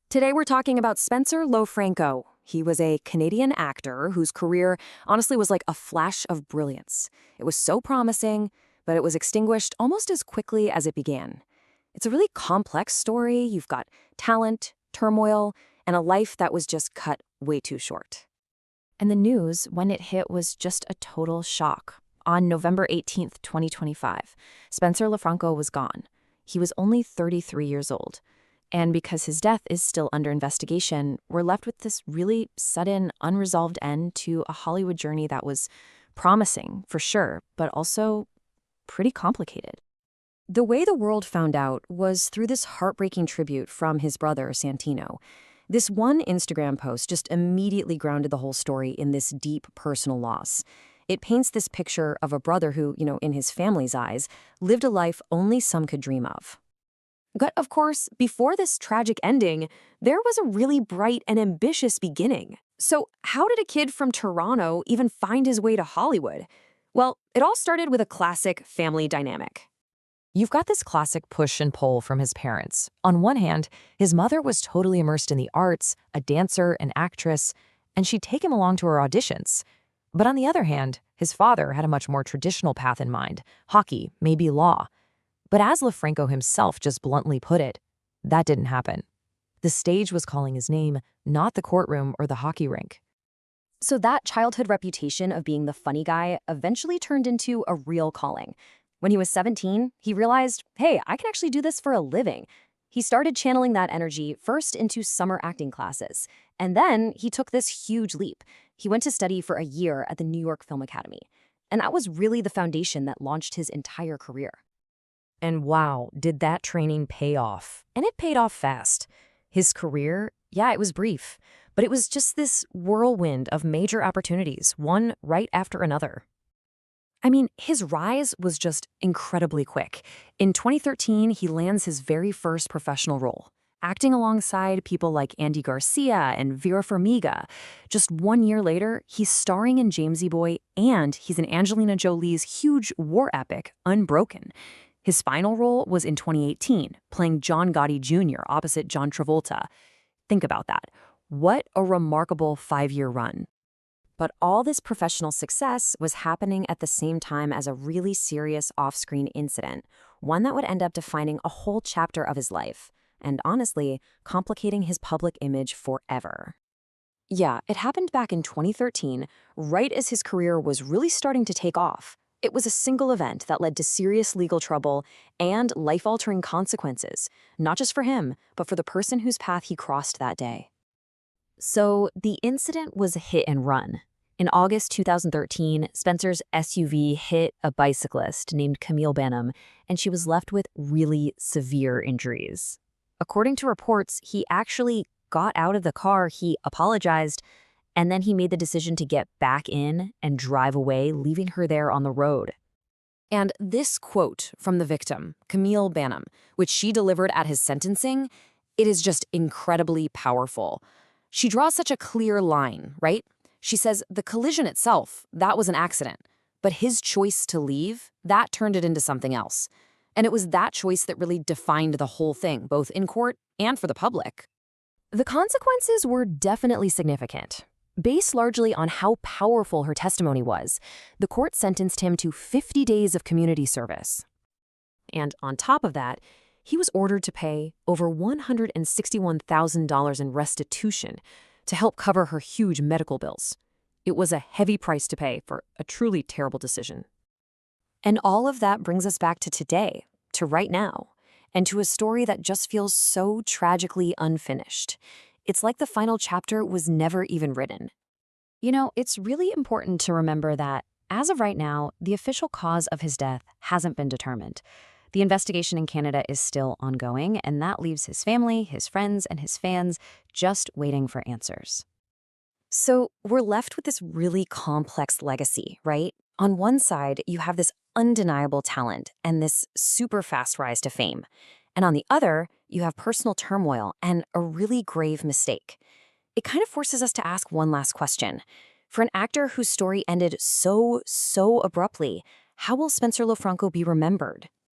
Today we're talking about Spencer Lofranco. He was a Canadian actor whose career honestly was like a flash of brilliance. It was so promising, but it was extinguished almost as quickly as it began. It's a really complex story. You've got talent, turmoil, and a life that was just cut way too short. And the news, when it hit, was just a total shock. On November 18th, 2025, Spencer Lofranco was gone. He was only 33 years old. And because his death is still under investigation, we're left with this really sudden, unresolved end to a Hollywood journey that was promising, for sure, but also pretty complicated. The way the world found out was through this heartbreaking tribute from his brother, Santino. This one Instagram post just immediately grounded the whole story in this deep personal loss. It paints this picture of a brother who, in his family's eyes, lived a life only some could dream of. But of course, before this tragic ending, there was a really bright and ambitious beginning. So how did a kid from Toronto even find his way to Hollywood? Well, it all started with a classic family dynamic. You've got this classic push and pull from his parents. On one hand, his mother was totally immersed in the arts, a dancer, an actress, and she'd take him along to her auditions. But on the other hand, his father had a much more traditional path in mind, hockey, maybe law. But as Lofranco himself just bluntly put it, that didn't happen. The stage was calling his name, not the courtroom or the hockey rink. So that childhood reputation of being the funny guy eventually turned into a real calling. When he was 17, he realized, hey, I can actually do this for a living. He started channeling that energy first into summer acting classes, and then he took this huge leap. He went to study for a year at the New York Film Academy, and that was really the foundation that launched his entire career. And wow, did that training pay off. And it paid off fast. His career, yeah, it was brief, but it was just this whirlwind of major opportunities, one right after another. I mean, his rise was just incredibly quick. In 2013, he lands his very first professional role, acting alongside people like Andy García and Vera Farmiga. Just 1 year later, he's starring in Jamesy Boy, and he's in Angelina Jolie's huge war epic, Unbroken. His final role was in 2018, playing John Gotti Jr. opposite John Travolta. Think about that. What a remarkable 5-year run. But all this professional success was happening at the same time as a really serious off-screen incident, one that would end up defining a whole chapter of his life, and honestly, complicating his public image forever. Yeah, it happened back in 2013, right as his career was really starting to take off. It was a single event that led to serious legal trouble and life-altering consequences, not just for him, but for the person whose path he crossed that day. So the incident was a hit and run. In August 2013, Spencer's SUV hit a bicyclist named Camille Benham, and she was left with really severe injuries. According to reports, he actually got out of the car, he apologized, and then he made the decision to get back in and drive away, leaving her there on the road. And this quote from the victim, Camille Benham, which she delivered at his sentencing, it is just incredibly powerful. She draws such a clear line, right? She says the collision itself, that was an accident, but his choice to leave, that turned it into something else. And it was that choice that really defined the whole thing, both in court and for the public. The consequences were definitely significant. Based largely on how powerful her testimony was, the court sentenced him to 50 days of community service. And on top of that, he was ordered to pay over $161,000 in restitution to help cover her huge medical bills. It was a heavy price to pay for a truly terrible decision. And all of that brings us back to today, to right now, and to a story that just feels so tragically unfinished. It's like the final chapter was never even written. It's really important to remember that, as of right now, the official cause of his death hasn't been determined. The investigation in Canada is still ongoing, and that leaves his family, his friends, and his fans just waiting for answers. So we're left with this really complex legacy, right? On one side, you have this undeniable talent and this super fast rise to fame. And on the other, you have personal turmoil and a really grave mistake. It kind of forces us to ask one last question. For an actor whose story ended so abruptly, how will Spencer Lofranco be remembered?